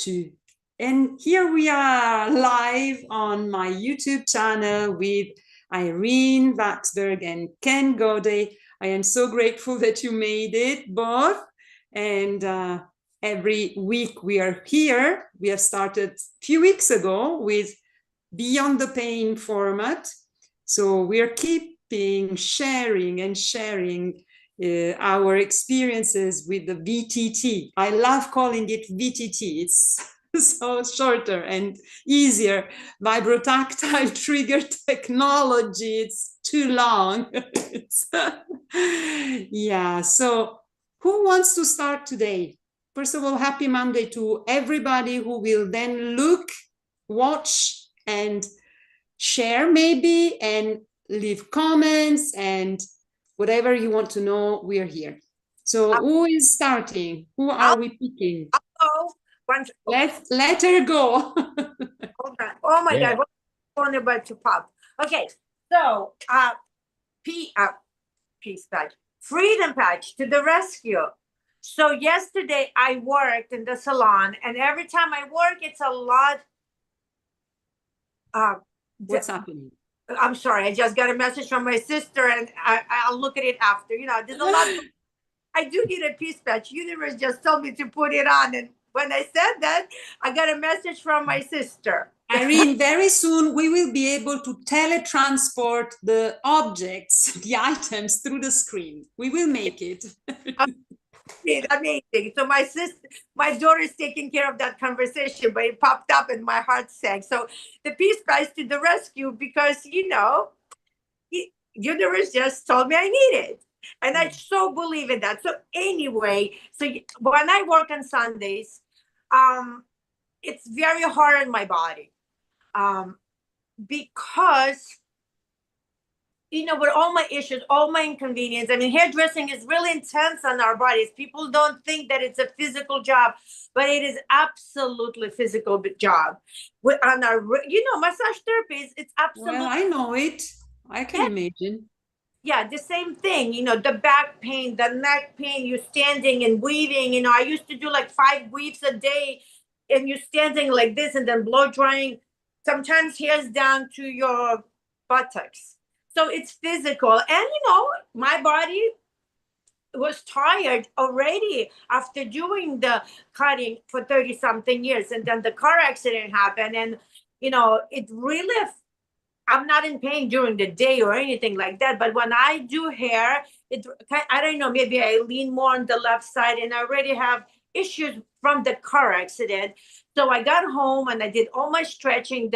2. And here we are live on my YouTube channel with Irene Waxberg and Ken Gode. I am so grateful that you made it both. And every week we are here. We have started a few weeks ago with Beyond the Pain format. So we are keeping sharing our experiences with the VTT. I love calling it VTT. It's so shorter and easier. Vibrotactile trigger technology. It's too long. Yeah. So who wants to start today? First of all, happy Monday to everybody who will then look, watch, and share maybe, and leave comments and whatever you want to know. We are here. So who is starting? Who are we picking? Let her go. Hold on. Oh my God, what's phone about to pop? Okay, so peace patch, freedom patch to the rescue. So yesterday I worked in the salon, and every time I work, it's a lot. What's happening? I'm sorry, I just got a message from my sister, and I'll look at it after. You know, there's a lot. I do need a peace patch. Universe just told me to put it on, and when I said that, I got a message from my sister. Irene, very soon we will be able to teletransport the objects, the items through the screen. We will make it. Amazing. So my daughter is taking care of that conversation, but it popped up and my heart sank. So the peace prize to the rescue, because, you know, universe just told me I need it. And I so believe in that. So anyway, so when I work on Sundays, it's very hard on my body, because, you know, with all my issues, all my inconvenience, I mean, hairdressing is really intense on our bodies. People don't think that it's a physical job, but it is absolutely physical job. On our, you know, massage therapy, it's absolutely. Well, I know it. I can imagine. Yeah, the same thing, you know, the back pain, the neck pain, you're standing and weaving. You know, I used to do like 5 weaves a day, and you're standing like this and then blow drying, sometimes hairs down to your buttocks. So it's physical. And, you know, my body was tired already after doing the cutting for 30 something years. And then the car accident happened. And, you know, it really, I'm not in pain during the day or anything like that. But when I do hair, I don't know, maybe I lean more on the left side, and I already have issues from the car accident. So I got home and I did all my stretching,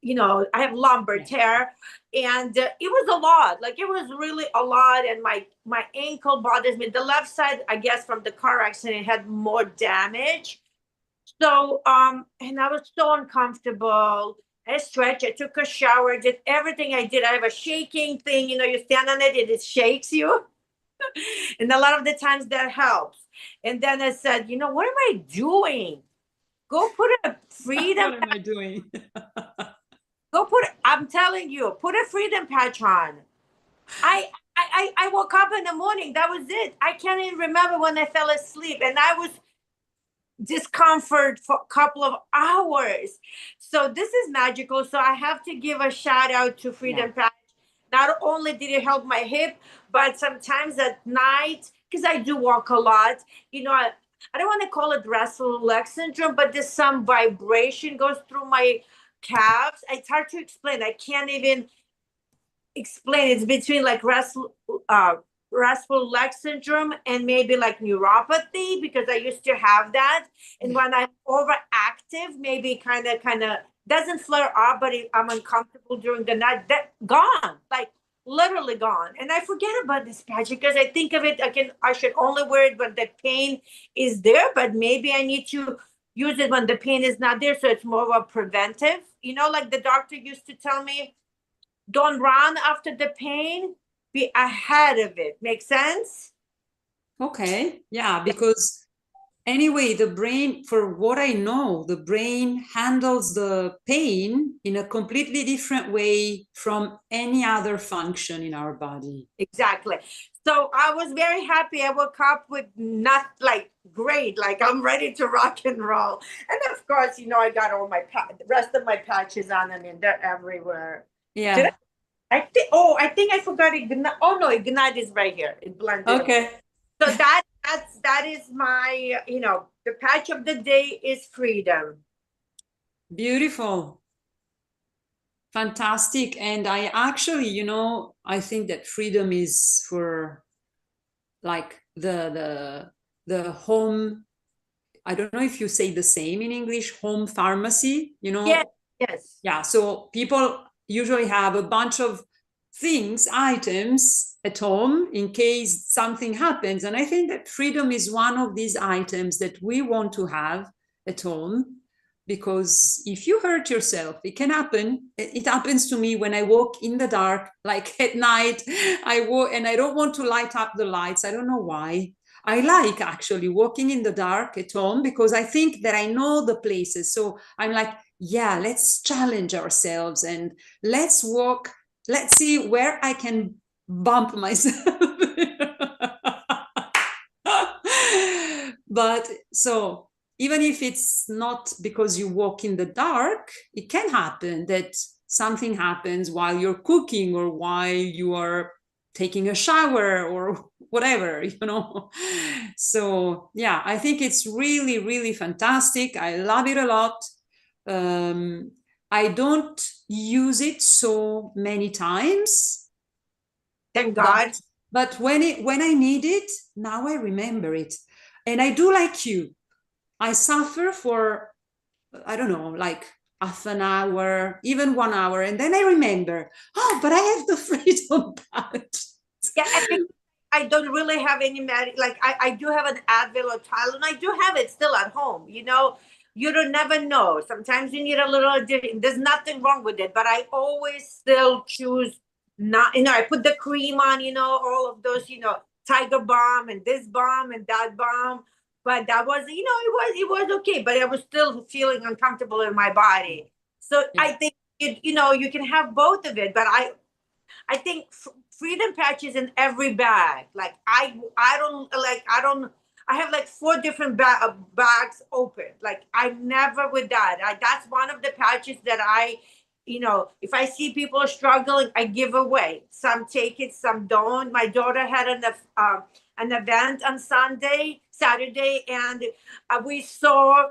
you know, I have lumbar tear, and it was a lot. Like, it was really a lot. And my ankle bothers me. The left side, I guess, from the car accident had more damage. So, and I was so uncomfortable. I stretched, I took a shower, did everything I did. I have a shaking thing, you know, you stand on it and it shakes you. And a lot of the times that helps. And then I said, you know, what am I doing? Go put a freedom. What am I doing? I'm telling you, put a freedom patch on. I woke up in the morning. That was it. I can't even remember when I fell asleep. And I was discomfort for a couple of hours. So this is magical. So I have to give a shout out to Freedom Patch. Not only did it help my hip, but sometimes at night, because I do walk a lot, you know, I don't want to call it restful leg syndrome, but there's some vibration goes through my calves. It's hard to explain. I can't even explain. It's between like restful leg syndrome and maybe like neuropathy, because I used to have that. And when I'm overactive, maybe kind of doesn't flare up, but I'm uncomfortable during the night. That gone, like literally gone. And I forget about this patch because I think of it, I should only wear it when the pain is there, but maybe I need to use it when the pain is not there. So it's more of a preventive, you know, like the doctor used to tell me, don't run after the pain, be ahead of it. Make sense? Okay. Yeah, because anyway, the brain, for what I know, the brain handles the pain in a completely different way from any other function in our body. Exactly. So I was very happy. I woke up with not like great, like I'm ready to rock and roll. And of course, I got all my the rest of my patches on. I mean, they're everywhere. Did Yeah. I think? Oh, I think I forgot Ignite. Oh no, Ignite is right here. It blended. Okay. So that is my the patch of the day is freedom. Beautiful. Fantastic. And I actually, I think that freedom is for like the home. I don't know if you say the same in English, home pharmacy, Yes, yes. Yeah, so people usually have a bunch of things, items at home in case something happens. And I think that freedom is one of these items that we want to have at home, because if you hurt yourself, it can happen. It happens to me when I walk in the dark, like at night. I walk and I don't want to light up the lights. I don't know why. I like actually walking in the dark at home because I think that I know the places. So I'm like, yeah, let's challenge ourselves and let's walk. Let's see where I can bump myself. But so even if it's not because you walk in the dark, it can happen that something happens while you're cooking or while you are taking a shower or whatever. So yeah, I think it's really, really fantastic. I love it a lot. um, I don't use it so many times, Thank but God. when I need it, now I remember it. And I do like you. I suffer for, I don't know, like half an hour, even 1 hour, and then I remember, oh, but I have the freedom patch. Yeah, and I don't really have any like I do have an Advil or Tylenol. I do have it still at home. You don't never know. Sometimes you need a little addition. There's nothing wrong with it, but I always still choose not. I put the cream on. All of those. Tiger Balm and this balm and that balm. But that was, it was okay. But I was still feeling uncomfortable in my body. So Yeah. I think you can have both of it. But I think freedom patches in every bag. Like I have like four different bags open. Like I never with that. That's one of the patches that if I see people struggling, I give away. Some take it, some don't. My daughter had an event on Saturday, and we saw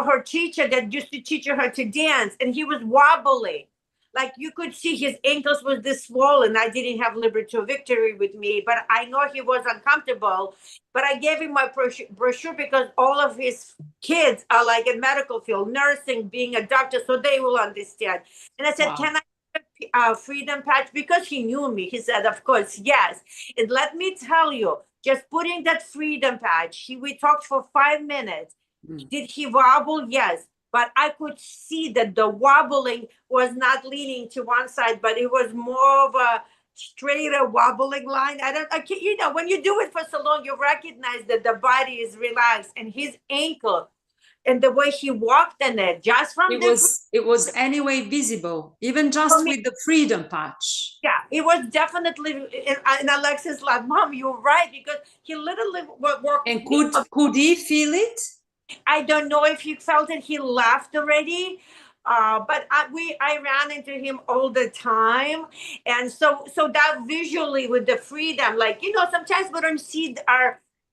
her teacher that used to teach her to dance, and he was wobbling, like you could see his ankles was this swollen. I didn't have Liberty Victory with me, but I know he was uncomfortable. But I gave him my brochure because all of his kids are like in medical field, nursing, being a doctor, so they will understand. And I said, Wow. "Can I have a freedom patch?" Because he knew me. He said, "Of course, yes." And let me tell you, just putting that freedom patch, we talked for 5 minutes. Mm. Did he wobble? Yes. But I could see that the wobbling was not leaning to one side, but it was more of a straighter wobbling line. I can't, when you do it for so long, you recognize that the body is relaxed, and his ankle and the way he walked in it, just from It was anyway visible, even for just me, with the freedom patch. yeah, it was definitely in Alexis like, Mom, you're right, because he literally walked. And could he feel it? I don't know if he felt it. He left already. But I ran into him all the time, and so that visually with the freedom, like sometimes we don't see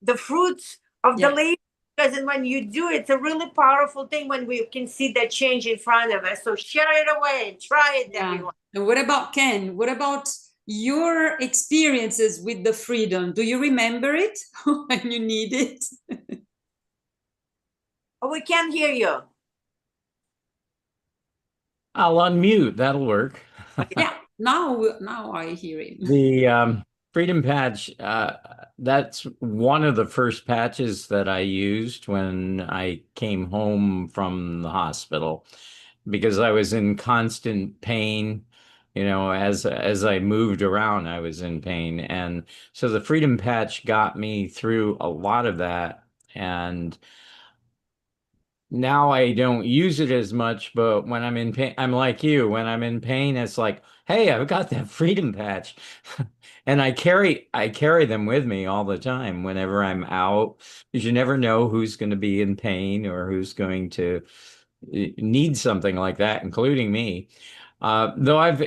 the fruits of the Yeah. labor, because then when you do, it's a really powerful thing when we can see that change in front of us. So share it away and try it, Yeah. everyone. And what about Ken? What about your experiences with the freedom? Do you remember it when you need it? Oh, we can't hear you. I'll unmute. That'll work. Yeah. Now I hear him. The Freedom Patch, that's one of the first patches that I used when I came home from the hospital, because I was in constant pain. As I moved around, I was in pain. And so the Freedom Patch got me through a lot of that. And now I don't use it as much, but when I'm in pain, I'm like you. When I'm in pain, it's like, hey, I've got that freedom patch. And I carry them with me all the time whenever I'm out, because you never know who's going to be in pain or who's going to need something like that, including me. Though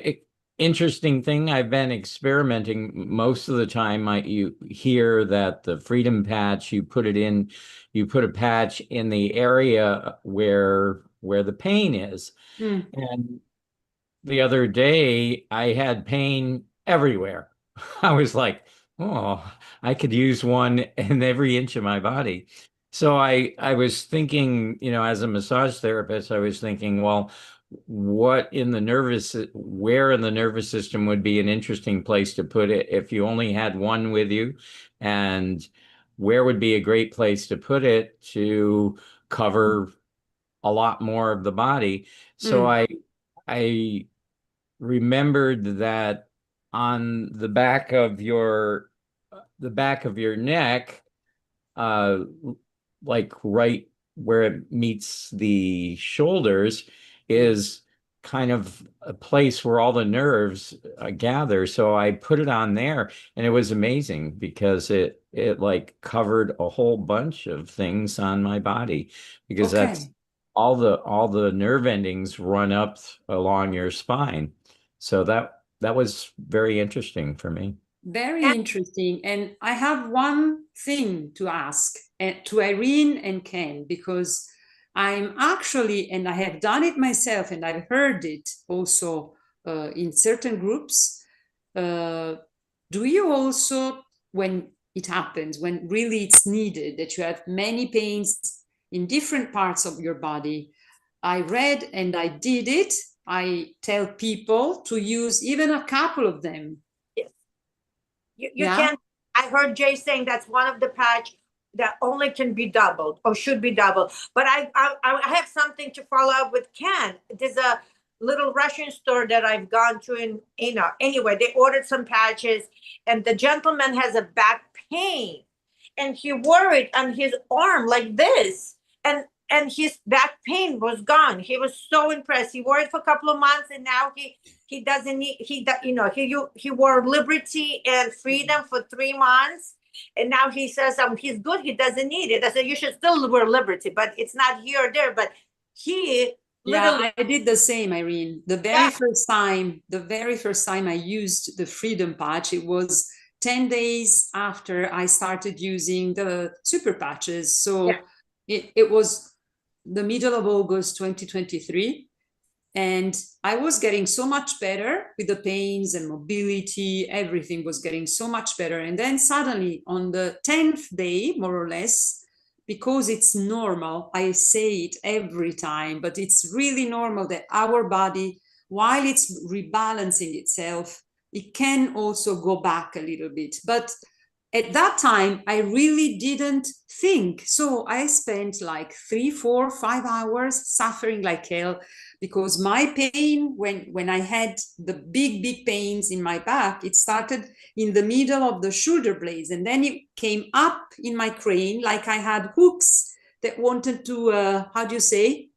interesting thing, I've been experimenting most of the time. You hear that the freedom patch, you put a patch in the area where the pain is. Mm. And the other day I had pain everywhere. I was like, oh, I could use one in every inch of my body. So I was thinking, as a massage therapist, I was thinking, well, where in the nervous system would be an interesting place to put it if you only had one with you, and where would be a great place to put it to cover a lot more of the body. So Mm. I remembered that on the back of your neck, uh, like right where it meets the shoulders, is kind of a place where all the nerves gather. So I put it on there, and it was amazing because it like covered a whole bunch of things on my body, because that's Okay. all the nerve endings run up along your spine. So that was very interesting for me. Very And interesting. And I have one thing to ask to Irene and Ken, because I'm actually, and I have done it myself, and I've heard it also in certain groups. Uh, do you also, when it happens, when really it's needed, that you have many pains in different parts of your body? I read and I did it. I tell people to use even a couple of them. yes, you Yeah. can. I heard Jay saying that's one of the patch that only can be doubled or should be doubled. But I have something to follow up with Ken. There's a little Russian store that I've gone to in, anyway, they ordered some patches, and the gentleman has a back pain, and he wore it on his arm like this, and his back pain was gone. He was so impressed. He wore it for a couple of months, and now he doesn't need he wore liberty and freedom for 3 months, and now he says he's good. He doesn't need it. I said you should still wear liberty, but it's not here or there. But he literally, Yeah, I did the same, Irene. yeah, The very first time I used the Freedom Patch, it was 10 days after I started using the super patches. yeah, So it was the middle of August 2023. And I was getting so much better with the pains and mobility. Everything was getting so much better. And then suddenly on the 10th day, more or less, because it's normal, I say it every time, but it's really normal that our body, while it's rebalancing itself, it can also go back a little bit. But at that time, I really didn't think. So I spent like 3, 4, 5 hours suffering like hell, because my pain, when I had the big pains in my back, it started in the middle of the shoulder blades, and then it came up in my crane like I had hooks that wanted to, how do you say,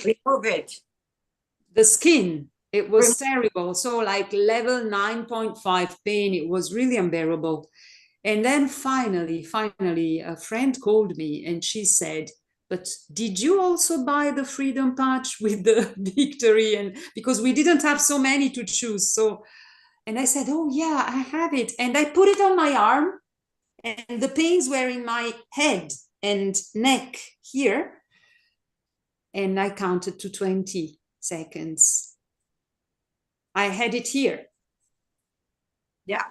remove it. the skin. It Remove, was terrible. So like level 9.5 pain, it was really unbearable. And then finally, a friend called me and she said, but did you also buy the freedom patch with the victory? And because we didn't have so many to choose. So, and I said, oh yeah, I have it. And I put it on my arm, and the pains were in my head and neck here. And I counted to 20 seconds. I had it here. yeah.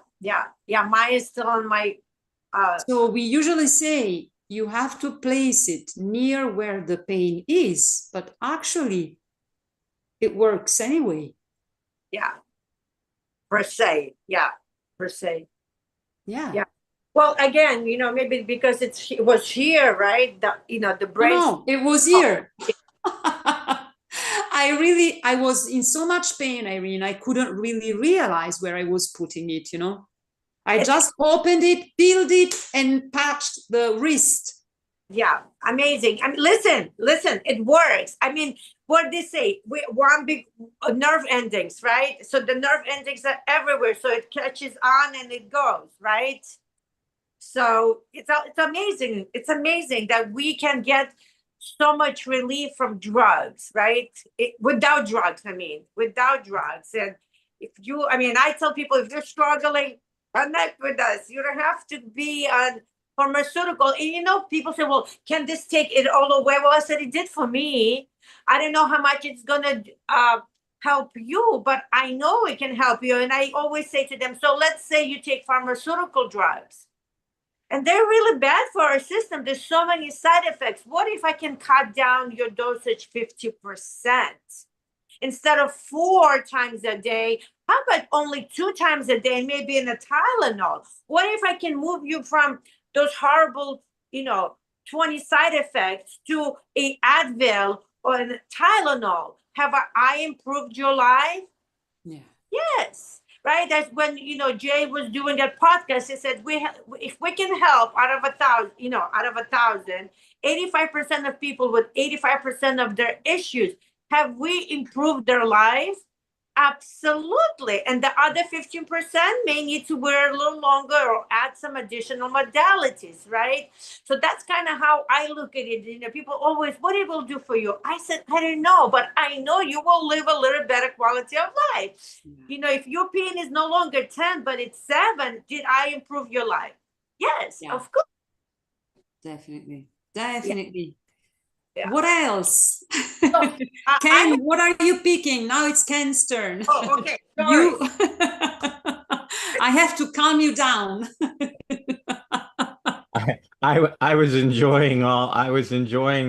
Mine is still on my. So we usually say you have to place it near where the pain is, but actually it works anyway. Yeah, per se. Yeah, per se. Yeah. Yeah. Well, again, maybe because it was here, right? The brain. No, it was Oh, here. I was in so much pain, Irene, I couldn't really realize where I was putting it. I just opened it, peeled it, and patched the wrist. Yeah, amazing. I mean, listen, it works. I mean, what they say, we one big nerve endings, right? So the nerve endings are everywhere, so it catches on and it goes, right? So it's amazing. It's amazing that we can get so much relief from drugs, right? Without drugs, I mean, without drugs. And if you, I mean, I tell people if you're struggling, connect with us. You don't have to be on pharmaceutical. And people say, well, can this take it all away? Well, I said it did for me. I don't know how much it's gonna help you, but I know it can help you. And I always say to them, so let's say you take pharmaceutical drugs and they're really bad for our system. There's so many side effects. What if I can cut down your dosage 50%? Instead of 4 times a day, how about only 2 times a day and maybe in a Tylenol? What if I can move you from those horrible, 20 side effects to a Advil or a Tylenol? Have I improved your life? Yeah. Yes, right. That's when Jay was doing that podcast. He said if we can help out of 1,000, out of 1,000, 85% of people with 85% of their issues, have we improved their life? Absolutely. And the other 15% may need to wear a little longer or add some additional modalities, right? So that's kind of how I look at it. People always, what it will do for you? I said, I don't know, but I know you will live a little better quality of life. If your pain is no longer 10, but it's 7, did I improve your life? Yes, Yeah. of course. Definitely. Definitely. Yeah. What else? So, Ken, what are you picking? Now it's Ken's turn. Oh, okay. Sorry. I have to calm you down. I was enjoying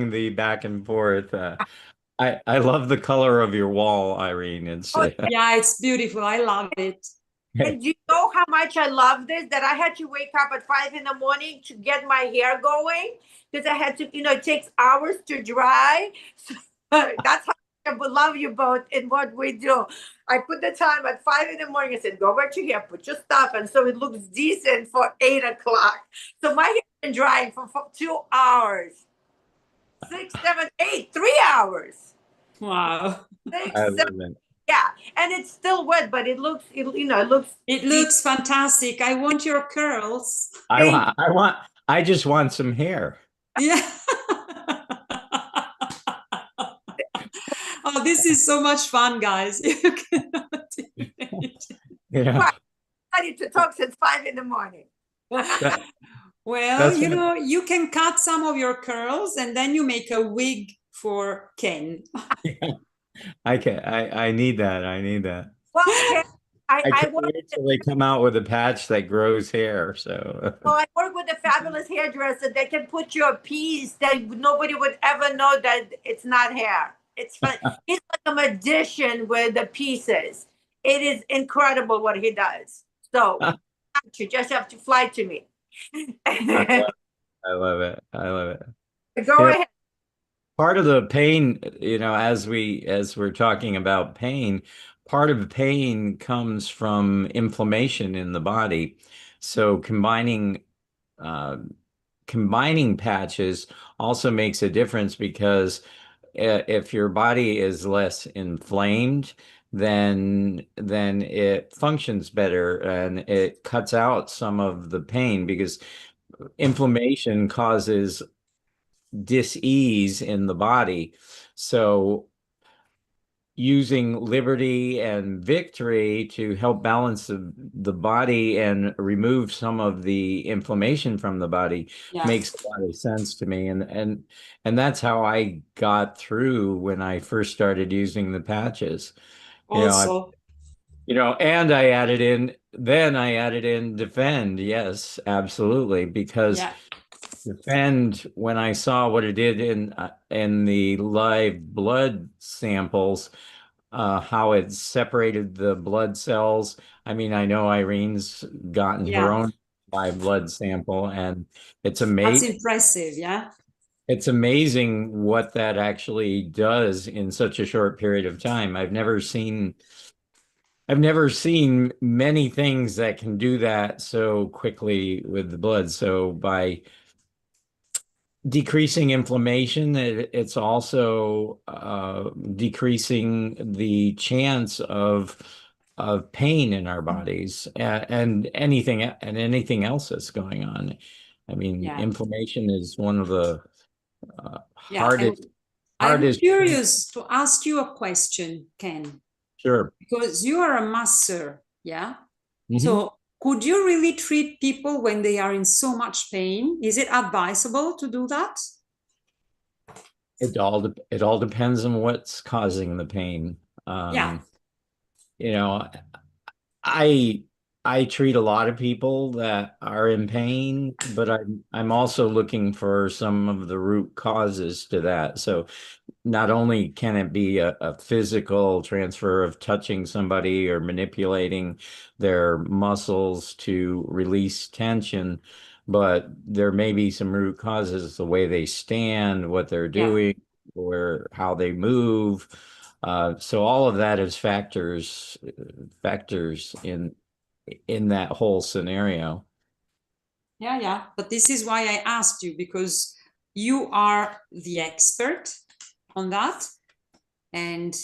the back and forth. I love the color of your wall, Irene. It's Yeah, it's beautiful. I love it. And you know how much I love this, that I had to wake up at 5 in the morning to get my hair going because I had to, it takes hours to dry. So that's how I love you both in what we do. I put the time at 5 in the morning. I said, go back to your hair, put your stuff, and so it looks decent for 8 o'clock. So my hair has been drying for 2 hours, 6, 7, 8, 3 hours. Wow. 6, I 7, love it. yeah, and it's still wet, but it looks, it looks. It looks fantastic. I want your curls. I just want some hair. Yeah. Oh, this is so much fun, guys. You cannot imagine. Yeah. Ready to talk since 5 in the morning. Well, you can cut some of your curls and then you make a wig for Ken. I need that. I need that. Well, Ken, I I can't work. wait till they come out with a patch that grows hair. So Well, I work with a fabulous hairdresser that can put you a piece that nobody would ever know that it's not hair. It's fun. He's like a magician with the pieces. It is incredible what he does. So you just have to fly to me. I love it. I love it. Go ahead. Part of the pain, as we're talking about pain, part of the pain comes from inflammation in the body. So uh, combining patches also makes a difference because if your body is less inflamed, then it functions better and it cuts out some of the pain because inflammation causes dis-ease in the body. So using liberty and victory to help balance the body and remove some of the inflammation from the body makes a lot of sense to me. And that's how I got through when I first started using the patches. Also, And I added in defend. Yes, absolutely. Because defend, when I saw what it did in the live blood samples, how it separated the blood cells. I mean, I know Irene's gotten her own live blood sample, and it's that's amazing. impressive. Yeah. It's amazing what that actually does in such a short period of time. I've never seen many things that can do that so quickly with the blood. So decreasing inflammation. It's also decreasing the chance of pain in our bodies and anything else that's going on. I mean, Yeah. inflammation is one of the Yeah. And hardest I'm hardest. curious to ask you a question, Ken, Sure. because you are a master. Yeah. Hmm. So could you really treat people when they are in so much pain? Is it advisable to do that? It all depends on what's causing the pain. Yeah. You know, I I treat a lot of people that are in pain, but I'm also looking for some of the root causes to that. So not only can it be a physical transfer of touching somebody or manipulating their muscles to release tension, but there may be some root causes, the way they stand, what they're Yeah. doing, or how they move. So all of that is factors in that whole scenario. Yeah. Yeah. But this is why I asked you, because you are the expert on that, and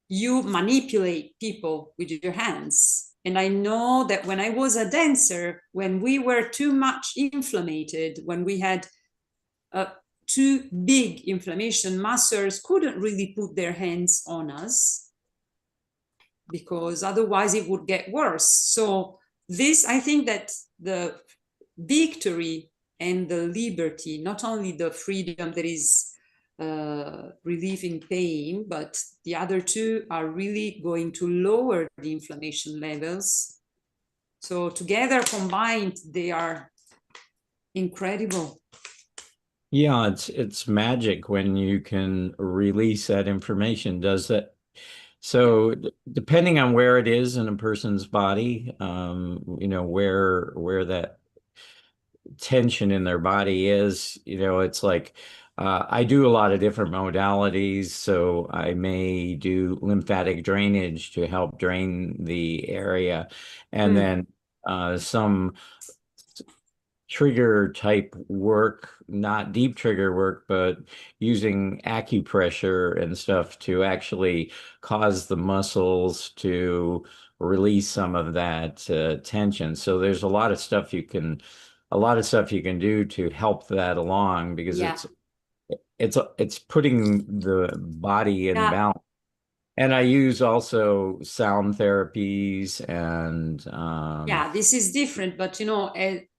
you manipulate people with your hands. And I know that when I was a dancer, when we were too much inflamed, when we had uh, too big inflammation, masters couldn't really put their hands on us because otherwise it would get worse. So this, I think that the victory and the liberty, not only the freedom that is relieving pain, but the other two are really going to lower the inflammation levels. So together combined, they are incredible. Yeah, it's magic when you can release that information. Does that? Yeah, So depending on where it is in a person's body, where that tension in their body is, it's like I do a lot of different modalities. So I may do lymphatic drainage to help drain the area, and mm, then some trigger type work, not deep trigger work, but using acupressure and stuff to actually cause the muscles to release some of that tension. So there's a lot of stuff you can do to help that along because yeah, it's putting the body in yeah. balance. And I use also sound therapies and Yeah, this is different, but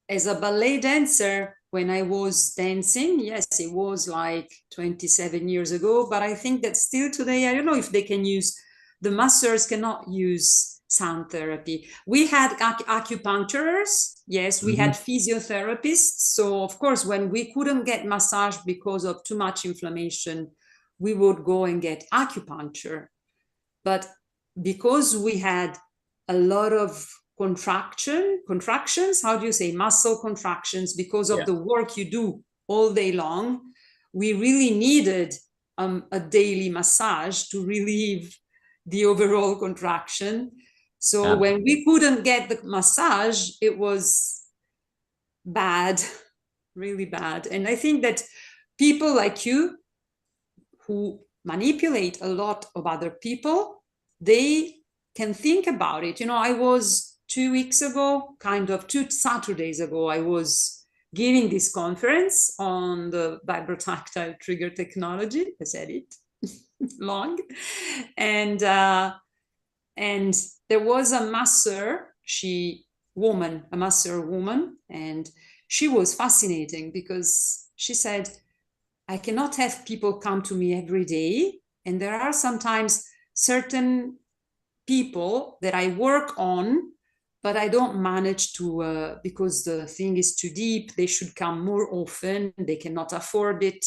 as a ballet dancer, when I was dancing, yes, it was like 27 years ago, but I think that still today, I don't know if they can use, the masters cannot use sound therapy. We had acupuncturers, yes, we had Mhm. physiotherapists. So, of course, when we couldn't get massage because of too much inflammation, we would go and get acupuncture. But because we had a lot of contractions, how do you say, muscle contractions, because of Yeah, the work you do all day long, we really needed a daily massage to relieve the overall contraction. So when absolutely. we couldn't get the massage, it was bad, really bad. And I think that people like you, who manipulate a lot of other people, they can think about it. I was 2 weeks ago, kind of 2 Saturdays ago, I was giving this conference on the vibrotactile trigger technology. I said it long. And there was a master, a master woman, and she was fascinating because she said, I cannot have people come to me every day. And there are sometimes certain people that I work on, but I don't manage to, because the thing is too deep. They should come more often. They cannot afford it.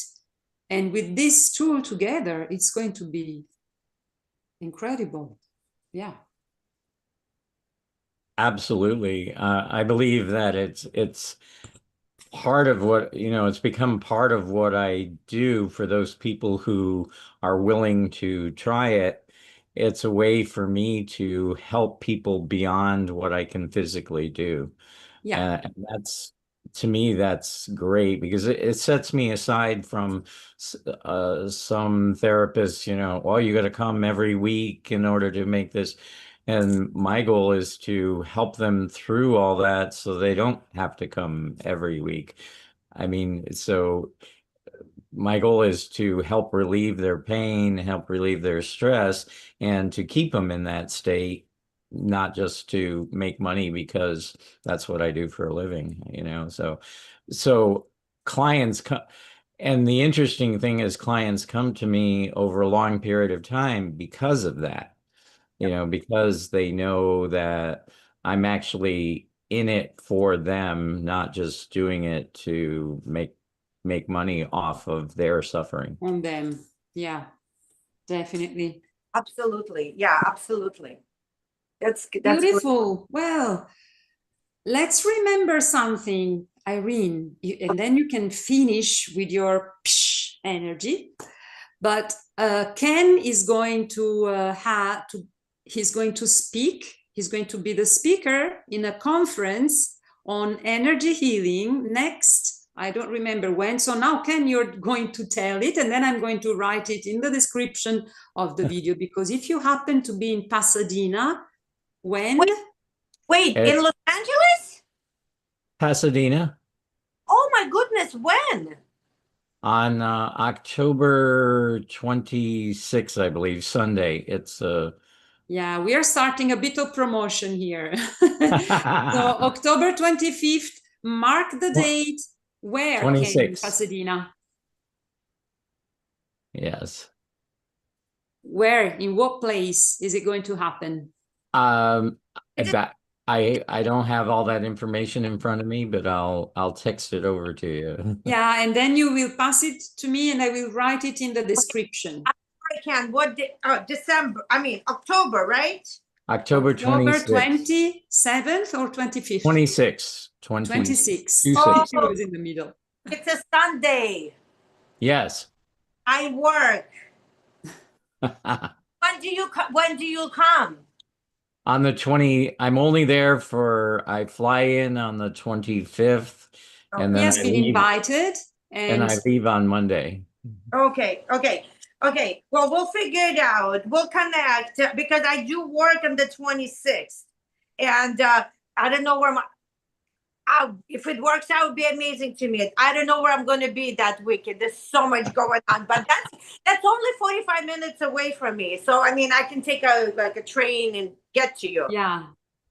And with this tool together, it's going to be incredible. Yeah. Absolutely. I believe that it's part of what, it's become part of what I do for those people who are willing to try it. It's a way for me to help people beyond what I can physically do. Yeah. And to me, that's great because it sets me aside from some therapists, well, you got to come every week in order to make this. And my goal is to help them through all that so they don't have to come every week. I mean, so my goal is to help relieve their pain, help relieve their stress, and to keep them in that state, not just to make money because that's what I do for a living. So clients come, and the interesting thing is clients come to me over a long period of time because of that, because they know that I'm actually in it for them, not just doing it to make money off of their suffering. On them. Yeah, definitely. Absolutely. Yeah, absolutely. That's Beautiful. Well, let's remember something, Irene, and then you can finish with your psh energy. But Ken is going to he's going to speak. He's going to be the speaker in a conference on energy healing next. I don't remember when. So now, Ken, you're going to tell it, and then I'm going to write it in the description of the video. Because if you happen to be in Pasadena, when? Wait, in Los Angeles? Pasadena. Oh my goodness, when? On October 26th, I believe, Sunday. It's Yeah, we are starting a bit of promotion here. So October 25th, mark the date. Where, Ken, in 26. Pasadena? Yes. Where, in what place is it going to happen? That I don't have all that information in front of me, but I'll text it over to you. Yeah, and then you will pass it to me and I will write it in the description. I can. What day? December. I mean, October, right? October 27th or 25th? 26. 26. 26. Oh, in the middle. It's a Sunday. Yes. I work. When do you come? On the 20, I'm only there I fly in on the 25th, and He then has I been leave, invited, and I leave on Monday. Okay. Well, we'll figure it out. We'll connect because I do work on the 26th, and I don't know where if it works out, it would be amazing to me. I don't know where I'm going to be that weekend. There's so much going on, but that's only 45 minutes away from me. So I mean, I can take a train and get to you. Yeah,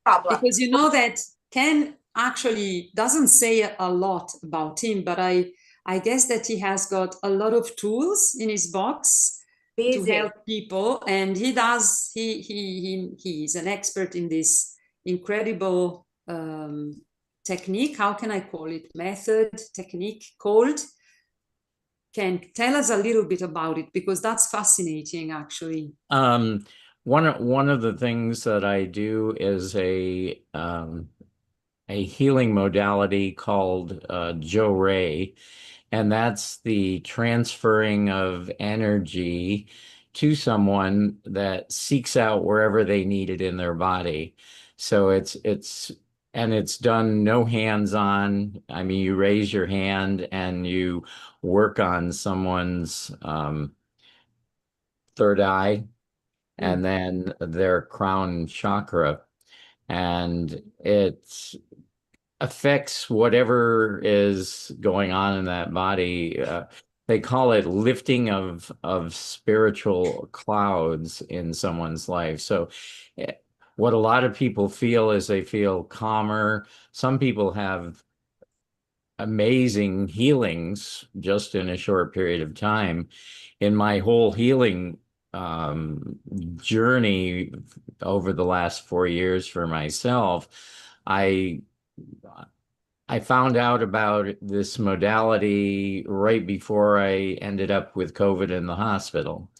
problem. because you know that Ken actually doesn't say a lot about him, but I guess that he has got a lot of tools in his box to help people, and he's an expert in this incredible technique. How can I call it? Method, technique called. Can tell us a little bit about it, because that's fascinating, actually. One of the things that I do is a healing modality called Joe Ray, and that's the transferring of energy to someone that seeks out wherever they need it in their body. So it's done no hands-on. I mean, you raise your hand and you work on someone's third eye and then their crown chakra, and it affects whatever is going on in that body. They call it lifting of spiritual clouds in someone's life. So what a lot of people feel is they feel calmer. Some people have amazing healings just in a short period of time. In my whole healing journey over the last 4 years for myself, I found out about this modality right before I ended up with COVID in the hospital.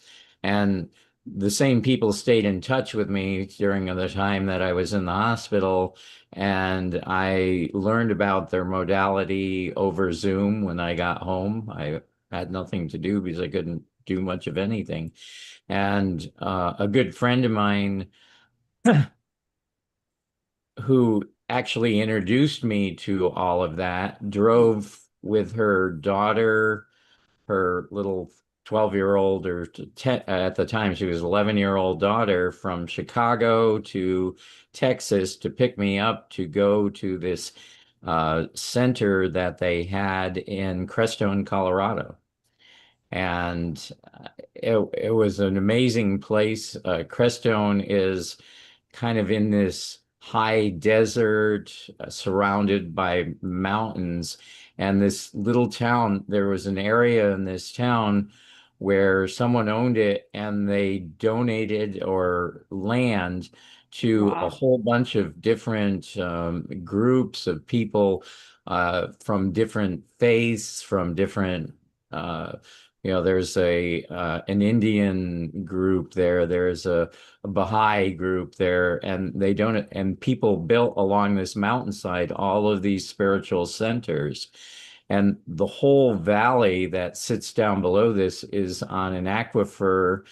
And the same people stayed in touch with me during the time that I was in the hospital. And I learned about their modality over Zoom when I got home. I had nothing to do because I couldn't do much of anything. And a good friend of mine who actually introduced me to all of that, drove with her daughter, her little 12-year-old, or 10, at the time she was 11-year-old daughter, from Chicago to Texas to pick me up to go to this center that they had in Crestone, Colorado. And it was an amazing place. Crestone is kind of in this high desert, surrounded by mountains. And this little town, there was an area in this town where someone owned it and they donated or land to a Wow. whole bunch of different groups of people from different faiths, from different there's an Indian group there. There's a Baha'i group there, and they don't. And people built along this mountainside all of these spiritual centers, and the whole valley that sits down below this is on an aquifer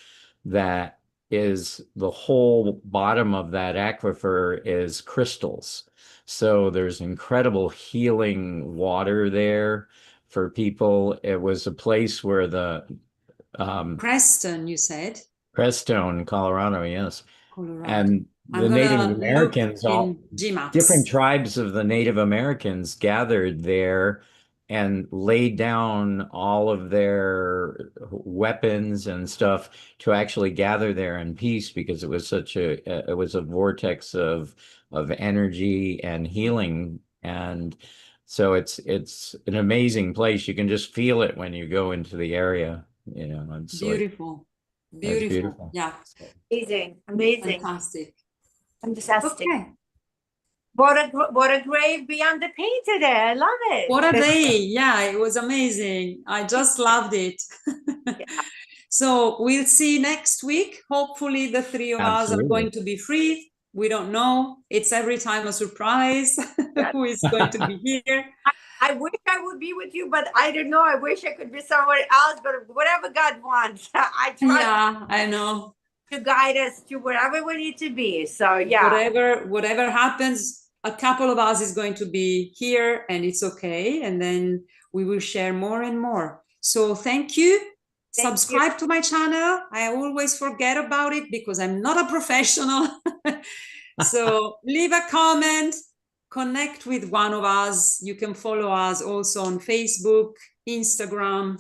that is the whole bottom of that aquifer is crystals. So there's incredible healing water there for people. It was a place where the Preston, you said? Crestone, Colorado, yes. Colorado. And I'm the Native gonna look Americans, all in different GMAPS. tribes of the Native Americans gathered there and laid down all of their weapons and stuff to actually gather there in peace, because it was it was a vortex of energy and healing. And so it's an amazing place. You can just feel it when you go into the area. It's like, Beautiful. that's Beautiful. beautiful. Yeah. Amazing, amazing, Fantastic. fantastic. Okay. What a great Beyond the Pain today. I love it. What a day. Yeah, it was amazing. I just loved it. So we'll see next week. Hopefully the three of us are going Absolutely. to be free. We don't know. It's every time a surprise Yeah. who is going to be here. I wish I would be with you, but I don't know. I wish I could be somewhere else, but whatever God wants, I trust Yeah, I know. to guide us to wherever we need to be. So yeah. Whatever happens, a couple of us is going to be here, and it's okay. And then we will share more and more. So thank you. Subscribe to my channel. I always forget about it because I'm not a professional. So leave a comment, connect with one of us. You can follow us also on Facebook, Instagram,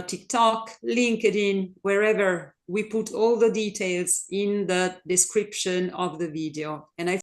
TikTok, LinkedIn, wherever. We put all the details in the description of the video. And I